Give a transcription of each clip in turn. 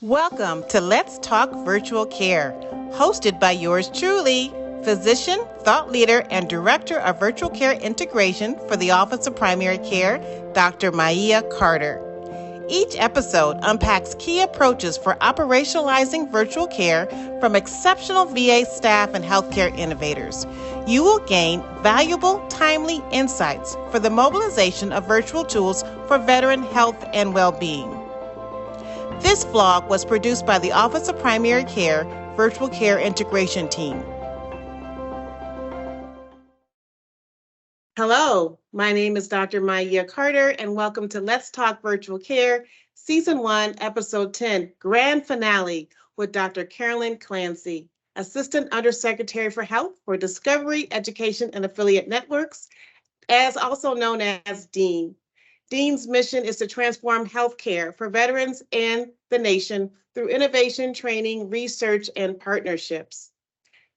Welcome to Let's Talk Virtual Care, hosted by yours truly, physician, thought leader, and director of virtual care integration for the Office of Primary Care, Dr. Maia Carter. Each episode unpacks key approaches for operationalizing virtual care from exceptional VA staff and healthcare innovators. You will gain valuable, timely insights for the mobilization of virtual tools for veteran health and well-being. This vlog was produced by the Office of Primary Care Virtual Care Integration Team. Hello, my name is Dr. Maia Carter, and welcome to Let's Talk Virtual Care, Season 1, Episode 10, Grand Finale with Dr. Carolyn Clancy, Assistant Undersecretary for Health for Discovery, Education, and Affiliate Networks, as also known as DEAN. DEAN's mission is to transform healthcare for veterans and the nation through innovation, training, research, and partnerships.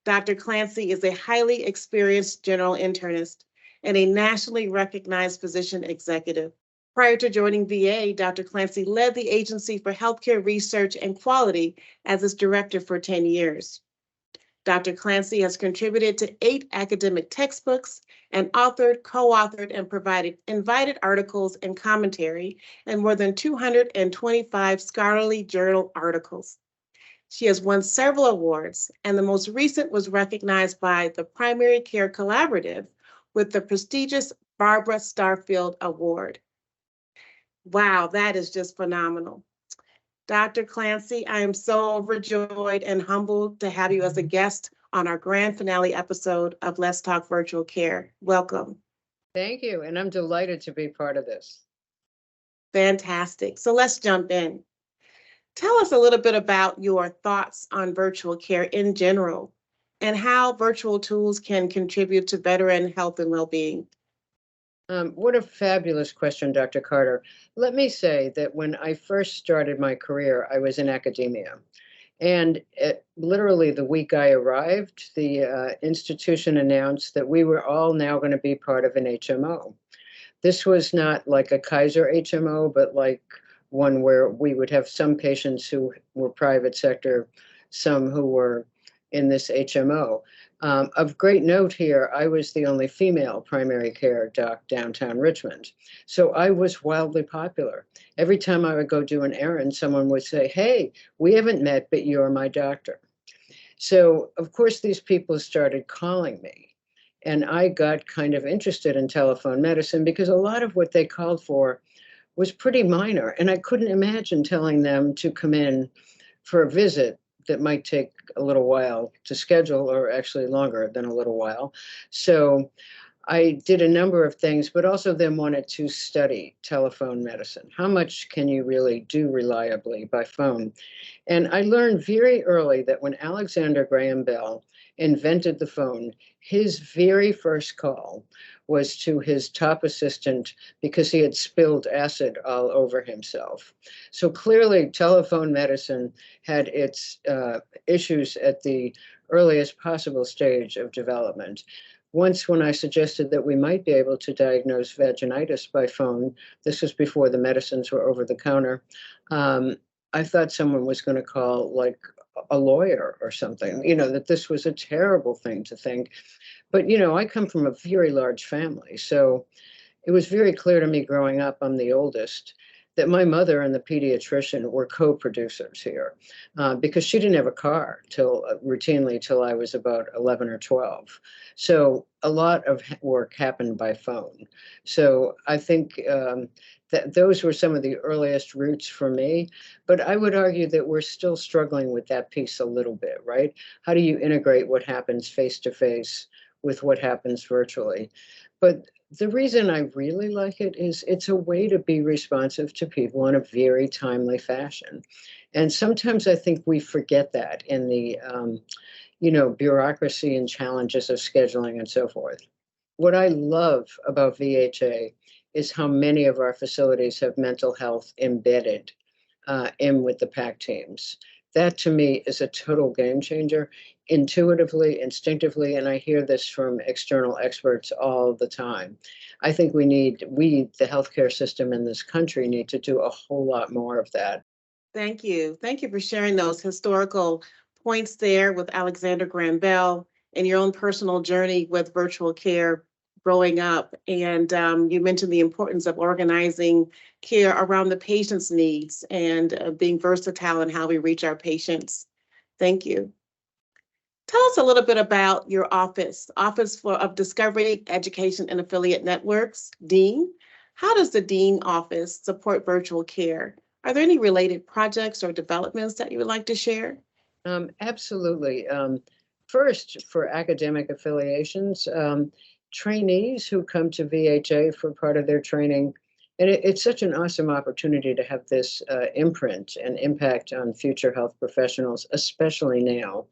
Dr. Clancy is a highly experienced general internist and a nationally recognized physician executive. Prior to joining VA, Dr. Clancy led the Agency for Healthcare Research and Quality as its director for 10 years. Dr. Clancy has contributed to 8 academic textbooks and authored, co-authored, and provided invited articles and commentary in more than 225 scholarly journal articles. She has won several awards, and the most recent was recognized by the Primary Care Collaborative with the prestigious Barbara Starfield Award. Wow, that is just phenomenal. Dr. Clancy, I am so overjoyed and humbled to have you as a guest on our grand finale episode of Let's Talk Virtual Care. Welcome. Thank you, and I'm delighted to be part of this. Fantastic. So let's jump in. Tell us a little bit about your thoughts on virtual care in general and how virtual tools can contribute to veteran health and well-being. What a fabulous question, Dr. Carter. Let me say that when I first started my career, I was in academia. And literally the week I arrived, the institution announced that we were all now going to be part of an HMO. This was not like a Kaiser HMO, but like one where we would have some patients who were private sector, some who were in this HMO. Of great note here, I was the only female primary care doc downtown Richmond. So I was wildly popular. Every time I would go do an errand, someone would say, "Hey, we haven't met, but you're my doctor." So, of course, these people started calling me. And I got kind of interested in telephone medicine because a lot of what they called for was pretty minor. And I couldn't imagine telling them to come in for a visit that might take a little while to schedule, or actually longer than a little while. So I did a number of things, but also then wanted to study telephone medicine. How much can you really do reliably by phone? And I learned very early that when Alexander Graham Bell invented the phone, his very first call was to his top assistant because he had spilled acid all over himself. So clearly, telephone medicine had its issues at the earliest possible stage of development. Once, when I suggested that we might be able to diagnose vaginitis by phone, this was before the medicines were over the counter, I thought someone was going to call like a lawyer or something, that this was a terrible thing to think. But, I come from a very large family. So it was very clear to me growing up, I'm the oldest, that my mother and the pediatrician were co-producers here because she didn't have a car routinely till I was about 11 or 12. So a lot of work happened by phone. So I think that those were some of the earliest roots for me. But I would argue that we're still struggling with that piece a little bit, right? How do you integrate what happens face to face with what happens virtually? But the reason I really like it is it's a way to be responsive to people in a very timely fashion. And sometimes I think we forget that in the, bureaucracy and challenges of scheduling and so forth. What I love about VHA is how many of our facilities have mental health embedded in with the PAC teams. That to me is a total game changer, intuitively, instinctively, and I hear this from external experts all the time. I think we, the healthcare system in this country, need to do a whole lot more of that. Thank you. Thank you for sharing those historical points there with Alexander Graham Bell and your own personal journey with virtual care growing up. And you mentioned the importance of organizing care around the patient's needs and being versatile in how we reach our patients. Thank you. Tell us a little bit about your Office of Discovery, Education, and Affiliate Networks, DEAN. How does the DEAN office support virtual care? Are there any related projects or developments that you would like to share? Absolutely. First, for academic affiliations, trainees who come to VHA for part of their training, and it's such an awesome opportunity to have this imprint and impact on future health professionals, especially now,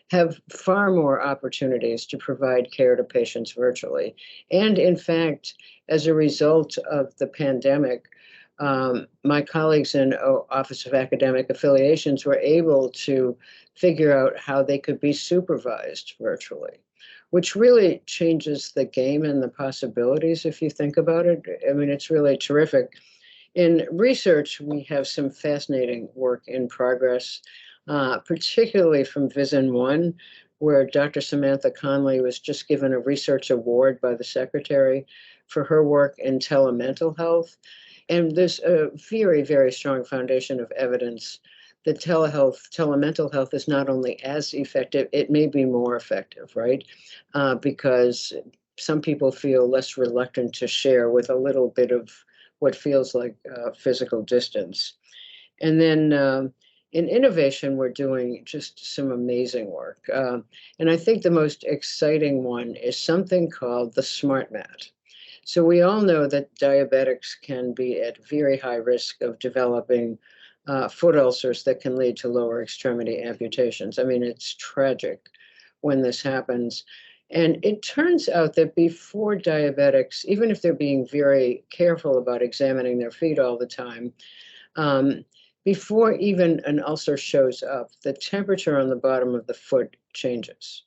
have far more opportunities to provide care to patients virtually. And in fact, as a result of the pandemic, my colleagues in Office of Academic Affiliations were able to figure out how they could be supervised virtually, which really changes the game and the possibilities if you think about it. I mean, it's really terrific. In research, we have some fascinating work in progress, particularly from Vision 1, where Dr. Samantha Conley was just given a research award by the secretary for her work in telemental health. And there's a very, very strong foundation of evidence that telemental health is not only as effective, it may be more effective, right? Because some people feel less reluctant to share with a little bit of what feels like physical distance. And then in innovation, we're doing just some amazing work. And I think the most exciting one is something called the Smart Mat. So we all know that diabetics can be at very high risk of developing foot ulcers that can lead to lower extremity amputations. I mean, it's tragic when this happens. And it turns out that before diabetics, even if they're being very careful about examining their feet all the time, before even an ulcer shows up, the temperature on the bottom of the foot changes.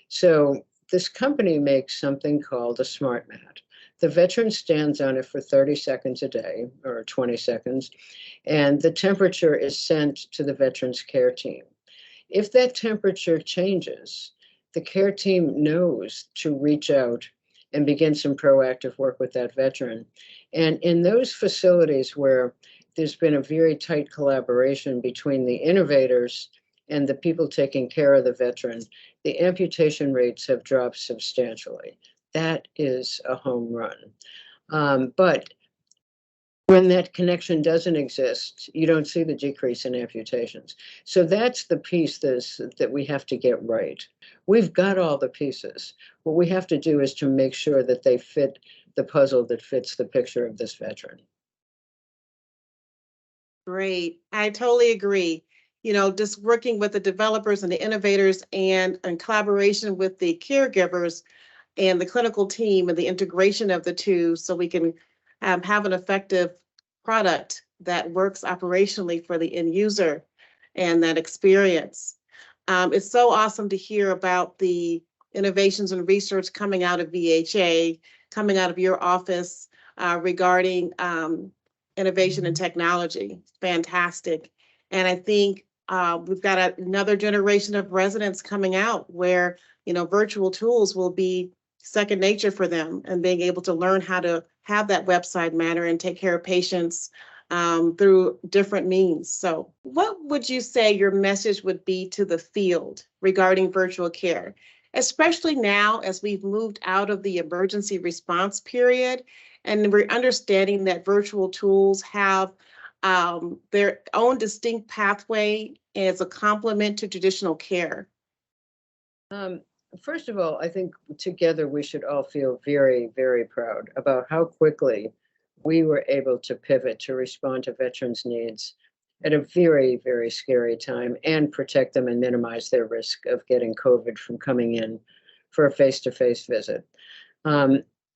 So this company makes something called a Smart Mat. The veteran stands on it for 30 seconds a day or 20 seconds, and the temperature is sent to the veteran's care team. If that temperature changes, the care team knows to reach out and begin some proactive work with that veteran. And in those facilities where there's been a very tight collaboration between the innovators and the people taking care of the veteran, the amputation rates have dropped substantially. That is a home run. But when that connection doesn't exist, you don't see the decrease in amputations. So that's the piece that we have to get right. We've got all the pieces. What we have to do is to make sure that they fit the puzzle that fits the picture of this veteran. Great. I totally agree. You know, just working with the developers and the innovators and in collaboration with the caregivers and the clinical team and the integration of the two so we can have an effective product that works operationally for the end user and that experience. It's so awesome to hear about the innovations and research coming out of VHA, coming out of your office regarding innovation and technology. Fantastic. And I think we've got another generation of residents coming out where, you know, virtual tools will be second nature for them and being able to learn how to have that website manner and take care of patients through different means. So what would you say your message would be to the field regarding virtual care, especially now as we've moved out of the emergency response period and we're understanding that virtual tools have their own distinct pathway as a complement to traditional care? First of all, I think together we should all feel very, very proud about how quickly we were able to pivot to respond to veterans' needs at a very, very scary time and protect them and minimize their risk of getting COVID from coming in for a face-to-face visit.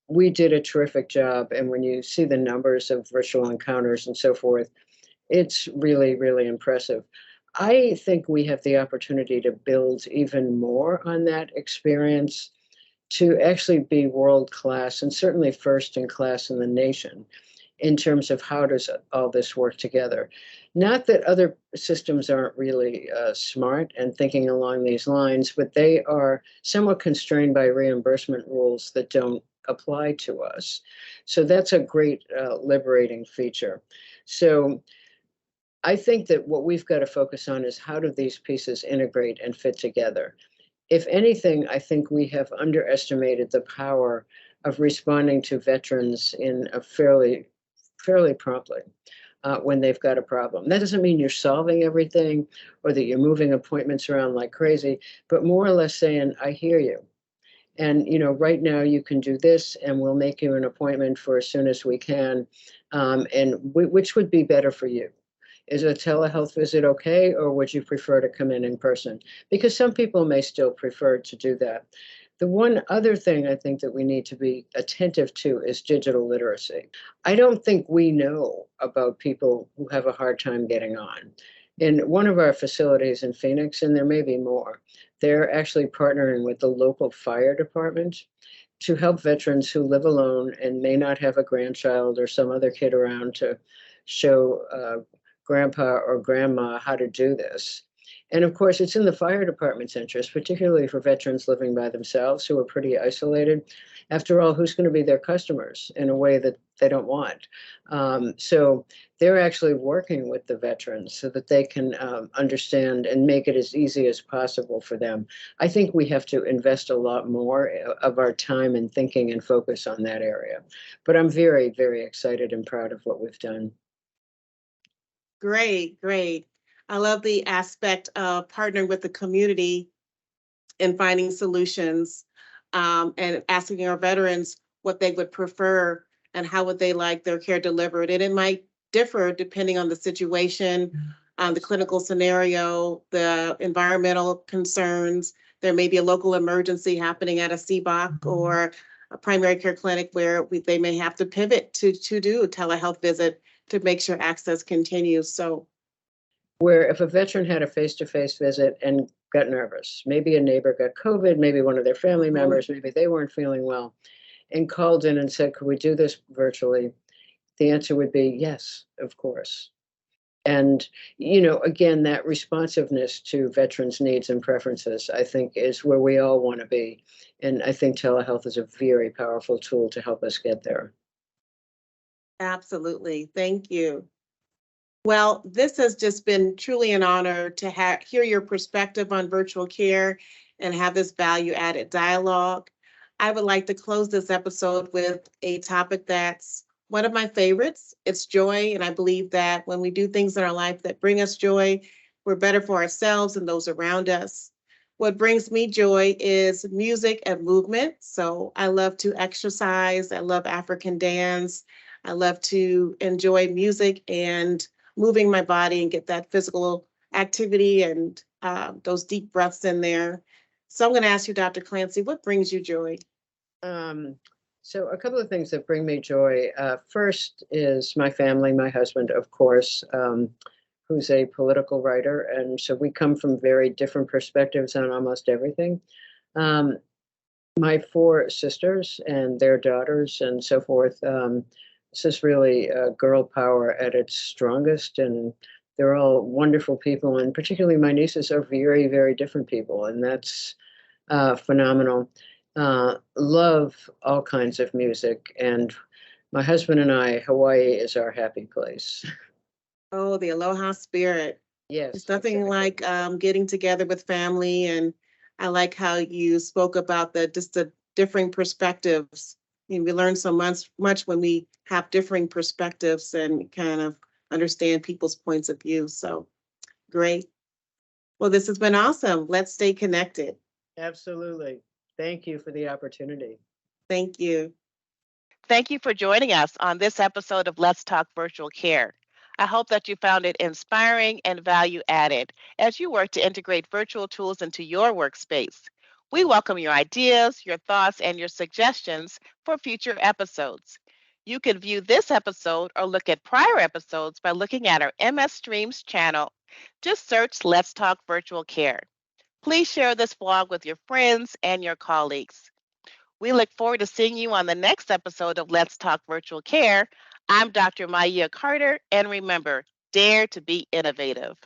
We did a terrific job, and when you see the numbers of virtual encounters and so forth, it's really, really impressive. I think we have the opportunity to build even more on that experience to actually be world class and certainly first in class in the nation in terms of how does all this work together. Not that other systems aren't really smart and thinking along these lines, but they are somewhat constrained by reimbursement rules that don't apply to us. So that's a great liberating feature. So I think that what we've got to focus on is how do these pieces integrate and fit together. If anything, I think we have underestimated the power of responding to veterans in a fairly promptly when they've got a problem. That doesn't mean you're solving everything or that you're moving appointments around like crazy, but more or less saying, I hear you. And right now you can do this, and we'll make you an appointment for as soon as we can. Which would be better for you? Is a telehealth visit okay, or would you prefer to come in person? Because some people may still prefer to do that. The one other thing I think that we need to be attentive to is digital literacy. I don't think we know about people who have a hard time getting on. In one of our facilities in Phoenix, and there may be more, they're actually partnering with the local fire department to help veterans who live alone and may not have a grandchild or some other kid around to show grandpa or grandma how to do this. And of course, it's in the fire department's interest, particularly for veterans living by themselves who are pretty isolated. After all, who's going to be their customers in a way that they don't want? So they're actually working with the veterans so that they can understand and make it as easy as possible for them. I think we have to invest a lot more of our time and thinking and focus on that area. But I'm very, very excited and proud of what we've done. Great, great. I love the aspect of partnering with the community and finding solutions, and asking our veterans what they would prefer and how would they like their care delivered. And it might differ depending on the situation, the clinical scenario, the environmental concerns. There may be a local emergency happening at a CBOC or a primary care clinic where they may have to pivot to do a telehealth visit to make sure access continues. So where if a veteran had a face-to-face visit and got nervous, maybe a neighbor got COVID, maybe one of their family members, maybe they weren't feeling well, and called in and said, could we do this virtually? The answer would be yes, of course. And, again, that responsiveness to veterans' needs and preferences, I think, is where we all want to be. And I think telehealth is a very powerful tool to help us get there. absolutely. Thank you. Well, this has just been truly an honor to hear your perspective on virtual care and have this value added dialogue. I would like to close this episode with a topic that's one of my favorites. It's joy. And I believe that when we do things in our life that bring us joy, we're better for ourselves and those around us. What brings me joy is music and movement. So I love to exercise. I love African dance. I love to enjoy music and moving my body and get that physical activity and those deep breaths in there. So I'm going to ask you, Dr. Clancy, what brings you joy? So a couple of things that bring me joy. First is my family, my husband, of course, who's a political writer. And so we come from very different perspectives on almost everything. My four sisters and their daughters and so forth. This is really girl power at its strongest. And they're all wonderful people. And particularly my nieces are very, very different people. And that's phenomenal. Love all kinds of music. And my husband and I, Hawaii is our happy place. Oh, the aloha spirit. Yes, There's nothing exactly. like getting together with family. And I like how you spoke about the differing perspectives. I mean, we learn so much when we have differing perspectives and kind of understand people's points of view. So great. Well, this has been awesome. Let's stay connected. Absolutely. Thank you for the opportunity. Thank you. Thank you for joining us on this episode of Let's Talk Virtual Care. I hope that you found it inspiring and value added as you work to integrate virtual tools into your workspace. We welcome your ideas, your thoughts, and your suggestions for future episodes. You can view this episode or look at prior episodes by looking at our MS Streams channel. Just search Let's Talk Virtual Care. Please share this vlog with your friends and your colleagues. We look forward to seeing you on the next episode of Let's Talk Virtual Care. I'm Dr. Maya Carter, and remember, dare to be innovative.